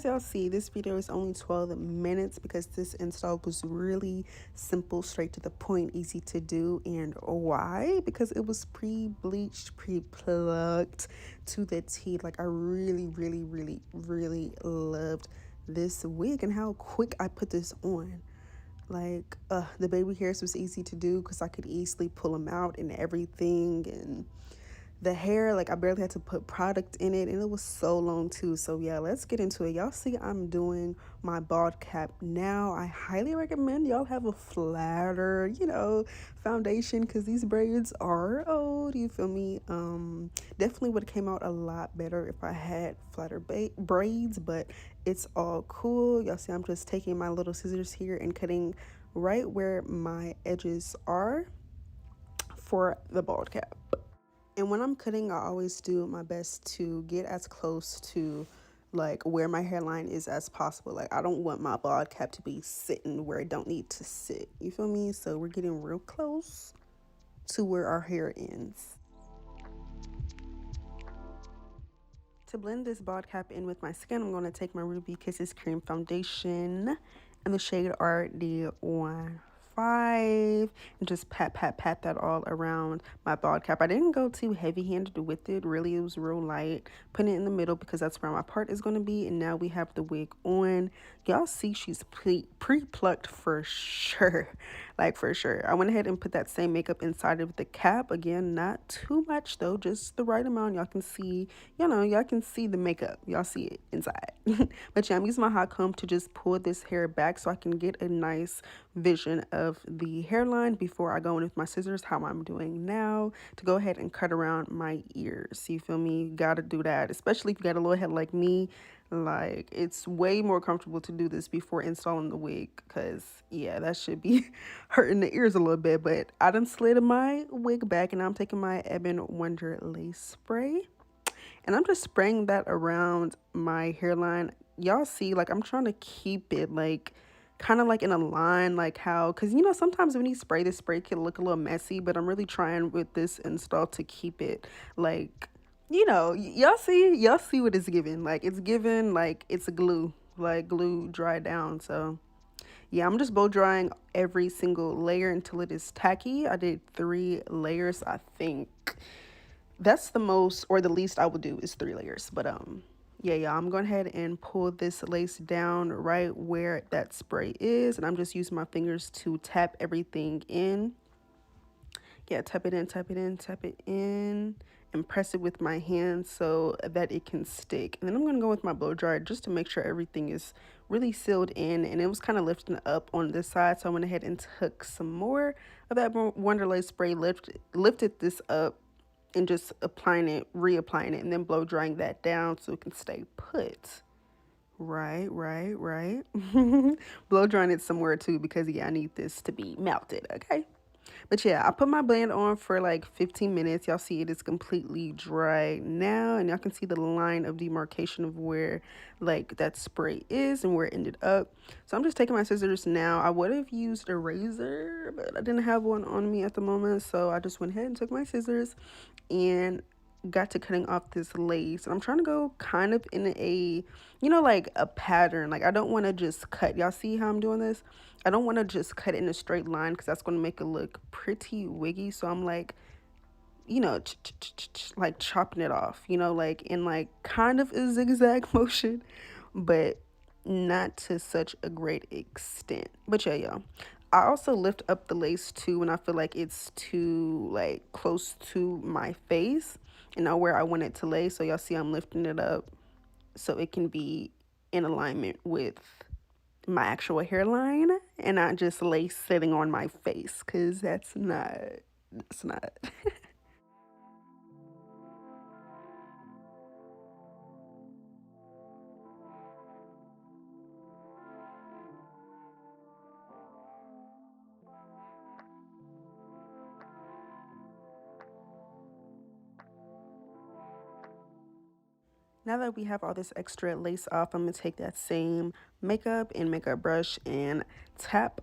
as y'all see, this video is only 12 minutes because this install was really simple, straight to the point, easy to do. And why? Because it was pre-bleached, pre-plucked to the T. Like, I really, really, really, really loved this wig and how quick I put this on. Like, the baby hairs was easy to do because I could easily pull them out and everything. And the hair, like, I barely had to put product in it, and it was so long too. So yeah, let's get into it. Y'all see I'm doing my bald cap now. I highly recommend y'all have a flatter, foundation, because these braids are old, you feel me? Definitely would have came out a lot better if I had flatter braids, but it's all cool. Y'all see I'm just taking my little scissors here and cutting right where my edges are for the bald cap. And when I'm cutting, I always do my best to get as close to like where my hairline is as possible. Like, I don't want my bald cap to be sitting where it don't need to sit. You feel me? So we're getting real close to where our hair ends. To blend this bald cap in with my skin, I'm going to take my Ruby Kisses Cream Foundation in the shade RD15 and just pat that all around my bald cap. I didn't go too heavy-handed with it. Really, it was real light. Put it in the middle because that's where my part is going to be. And now we have the wig on. Y'all see she's pre-plucked for sure. Like, for sure. I went ahead and put that same makeup inside of the cap. Again, not too much though, just the right amount. Y'all can see, y'all can see the makeup. Y'all see it inside. But yeah, I'm using my hot comb to just pull this hair back so I can get a nice vision of the hairline before I go in with my scissors, how I'm doing now, to go ahead and cut around my ears. You feel me? Gotta do that, especially if you got a little head like me. Like, it's way more comfortable to do this before installing the wig, because yeah, that should be hurting the ears a little bit. But I done slid my wig back, and I'm taking my Ebon Wonder lace spray, and I'm just spraying that around my hairline. Y'all see, like, I'm trying to keep it like kind of like in a line, like how, because sometimes when you spray, this spray can look a little messy, but I'm really trying with this install to keep it like, y'all see what it's giving. Like, it's given like it's a glue, like glue dried down. So yeah, I'm just blow drying every single layer until it is tacky. I did 3 layers. I think that's the most or the least I would do is 3 layers. But yeah, I'm going ahead and pull this lace down right where that spray is, and I'm just using my fingers to tap everything in. Yeah, tap it in, tap it in, tap it in, and press it with my hand so that it can stick. And then I'm going to go with my blow dryer just to make sure everything is really sealed in. And it was kind of lifting up on this side, so I went ahead and took some more of that Wonderlace spray, lifted this up, and just reapplying it, and then blow drying that down so it can stay put. Right. Blow drying it somewhere too, because yeah, I need this to be melted, okay? But yeah, I put my blend on for like 15 minutes. Y'all see it is completely dry now, and y'all can see the line of demarcation of where like that spray is and where it ended up. So I'm just taking my scissors now. I would have used a razor, but I didn't have one on me at the moment, so I just went ahead and took my scissors and got to cutting off this lace. And I'm trying to go kind of in a like a pattern. Like, I don't want to just cut. Y'all see how I'm doing this? I don't want to just cut in a straight line because that's going to make it look pretty wiggy. So I'm like, like chopping it off, like in like kind of a zigzag motion, but not to such a great extent. But yeah, y'all, I also lift up the lace too when I feel like it's too like close to my face and not where I want it to lay. So y'all see I'm lifting it up so it can be in alignment with my actual hairline and not just lace sitting on my face, because that's not Now that we have all this extra lace off, I'm going to take that same makeup and makeup brush and tap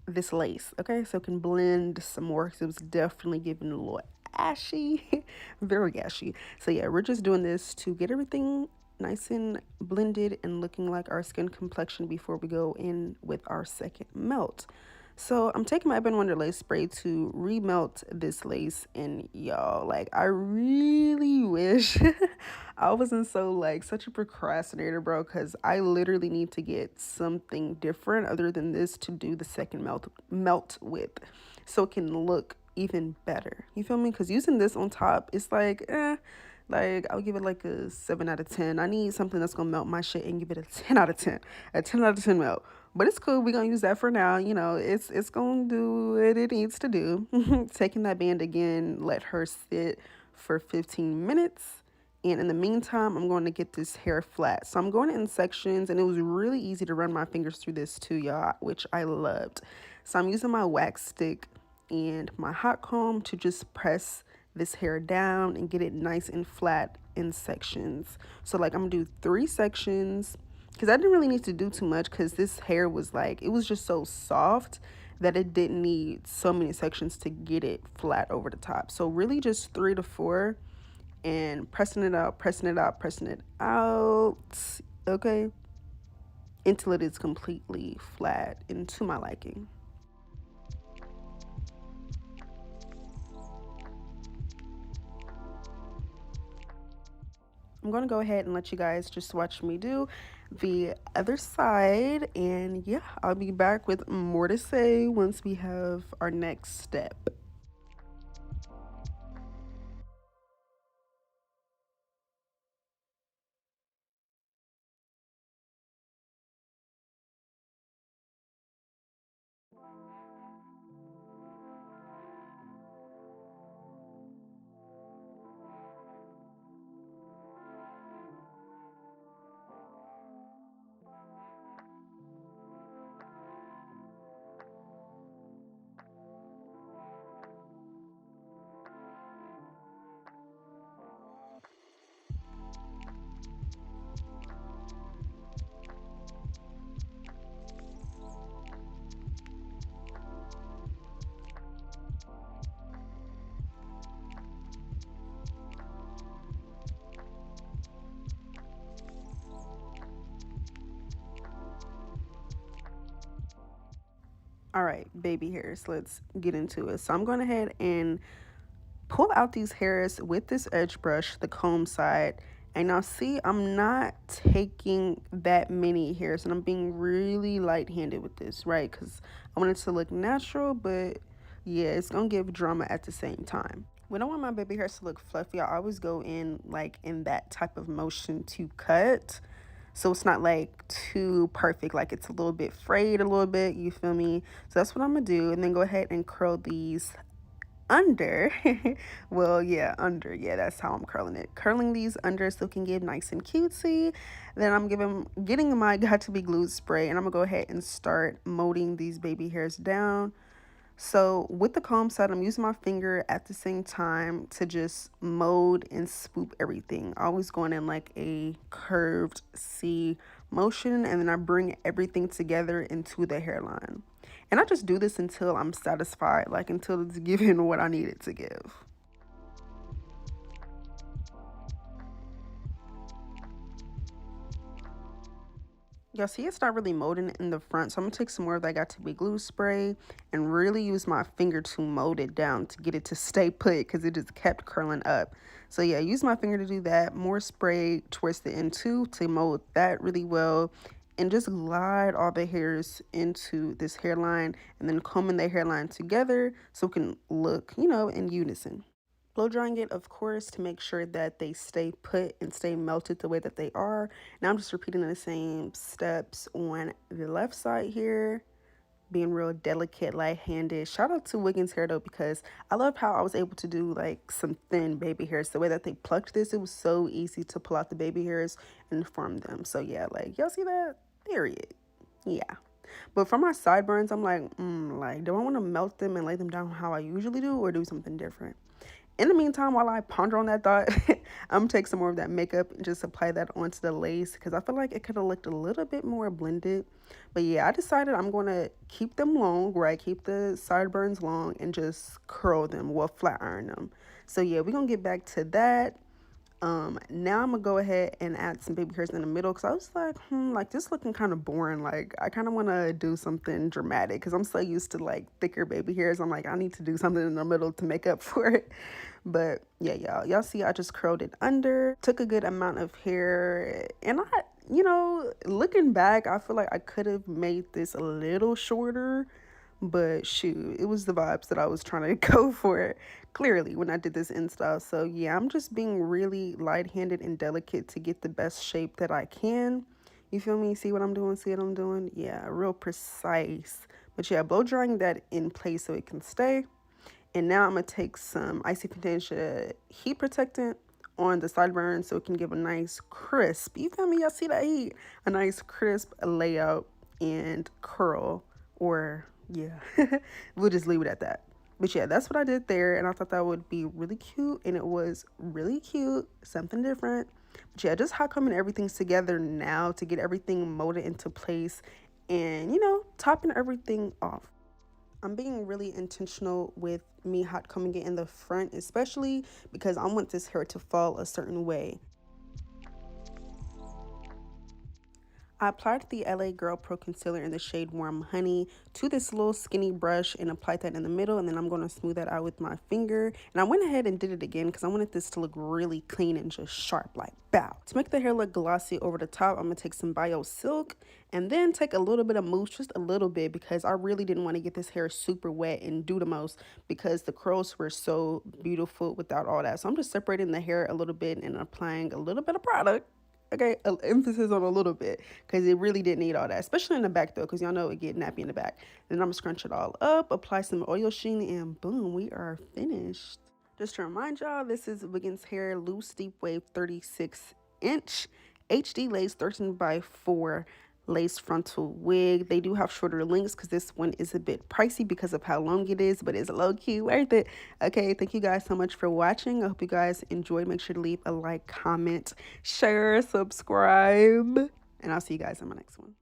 this lace, okay? So it can blend some more, because it was definitely giving a little ashy, very ashy. So yeah, we're just doing this to get everything nice and blended and looking like our skin complexion before we go in with our second melt. So I'm taking my Ebon Wonder lace spray to remelt this lace, and y'all, like, I really wish I wasn't so like such a procrastinator, bro, because I literally need to get something different other than this to do the second melt with, so it can look even better. You feel me? Because using this on top, it's like, like I'll give it like a 7 out of 10. I need something that's gonna melt my shit and give it a 10 out of 10, a 10 out of 10 melt. But it's cool. We're gonna use that for now. You know, it's gonna do what it needs to do. Taking that band again, let her sit for 15 minutes. And in the meantime, I'm going to get this hair flat. So I'm going in sections, and it was really easy to run my fingers through this too, y'all, which I loved. So I'm using my wax stick and my hot comb to just press this hair down and get it nice and flat in sections. So like I'm gonna do 3 sections, because I didn't really need to do too much because this hair was like, it was just so soft that it didn't need so many sections to get it flat over the top. So really just 3 to 4, and pressing it out, pressing it out, pressing it out, okay, until it is completely flat and to my liking. I'm going to go ahead and let you guys just watch me do the other side. And yeah, I'll be back with more to say once we have our next step. All right, baby hairs, let's get into it. So I'm going ahead and pull out these hairs with this edge brush, the comb side. And now see, I'm not taking that many hairs, and I'm being really light-handed with this, right? Because I want it to look natural, but yeah, it's gonna give drama at the same time. When I want my baby hairs to look fluffy, I always go in like in that type of motion to cut. So it's not like too perfect, like it's a little bit frayed a little bit, you feel me? So that's what I'm gonna do, and then go ahead and curl these under. Well, yeah, under. Yeah, that's how I'm curling it. Curling these under so it can get nice and cutesy. Then I'm getting my got to be glued spray, and I'm gonna go ahead and start molding these baby hairs down. So with the comb side, I'm using my finger at the same time to just mold and swoop everything. Always going in like a curved C motion, and then I bring everything together into the hairline. And I just do this until I'm satisfied, like until it's giving what I need it to give. Y'all see it's not really molding in the front, so I'm gonna take some more of that got to be glue spray and really use my finger to mold it down to get it to stay put, because it just kept curling up. So yeah, use my finger to do that. More spray towards the end too to mold that really well, and just glide all the hairs into this hairline, and then combing the hairline together so it can look, you know, in unison. Blow drying it, of course, to make sure that they stay put and stay melted the way that they are. Now I'm just repeating the same steps on the left side here, being real delicate, light-handed. Shout out to Wiggins Hair though, because I love how I was able to do like some thin baby hairs. The way that they plucked this, it was so easy to pull out the baby hairs and form them. So yeah, like y'all see that? Period. Yeah. But for my sideburns, I'm like, do I want to melt them and lay them down how I usually do, or do something different? In the meantime, while I ponder on that thought, I'm gonna take some more of that makeup and just apply that onto the lace, because I feel like it could have looked a little bit more blended. But yeah, I decided I'm gonna keep them long, right? Keep the sideburns long and just curl them, well, flat iron them. So yeah, we're gonna get back to that. Now I'm gonna go ahead and add some baby hairs in the middle because I was like this looking kind of boring. Like I kind of want to do something dramatic because I'm so used to like thicker baby hairs. I'm like I need to do something in the middle to make up for it. But yeah, y'all see I just curled it under, took a good amount of hair, and looking back, I feel like I could have made this a little shorter, but shoot, it was the vibes that I was trying to go for clearly when I did this install. So yeah, I'm just being really light-handed and delicate to get the best shape that I can. You feel me? See what I'm doing? See what I'm doing? Yeah, real precise. But yeah, blow drying that in place so it can stay. And now I'm going to take some Icy Fantasia heat protectant on the sideburns so it can give a nice crisp, you feel me? Y'all see that heat? A nice crisp layout and curl, or yeah, we'll just leave it at that. But yeah, that's what I did there, and I thought that would be really cute, and it was really cute, something different. But yeah, just hot combing everything together now to get everything molded into place and, topping everything off. I'm being really intentional with me hot combing it in the front, especially because I want this hair to fall a certain way. I applied the LA Girl Pro Concealer in the shade Warm Honey to this little skinny brush and applied that in the middle, and then I'm going to smooth that out with my finger. And I went ahead and did it again because I wanted this to look really clean and just sharp, like bow. To make the hair look glossy over the top, I'm going to take some Bio Silk and then take a little bit of mousse, just a little bit, because I really didn't want to get this hair super wet and do the most because the curls were so beautiful without all that. So I'm just separating the hair a little bit and applying a little bit of product. Okay, emphasis on a little bit because it really didn't need all that, especially in the back though, because y'all know it get nappy in the back. Then I'm gonna scrunch it all up, apply some oil sheen, and boom, we are finished. Just to remind y'all, this is Wiggins Hair Loose Deep Wave 36-inch HD lace 13 by 4 lace frontal wig. They do have shorter lengths because this one is a bit pricey because of how long it is, but it's low-key worth it. Okay, thank you guys so much for watching. I hope you guys enjoyed. Make sure to leave a like, comment, share, subscribe, and I'll see you guys in my next one.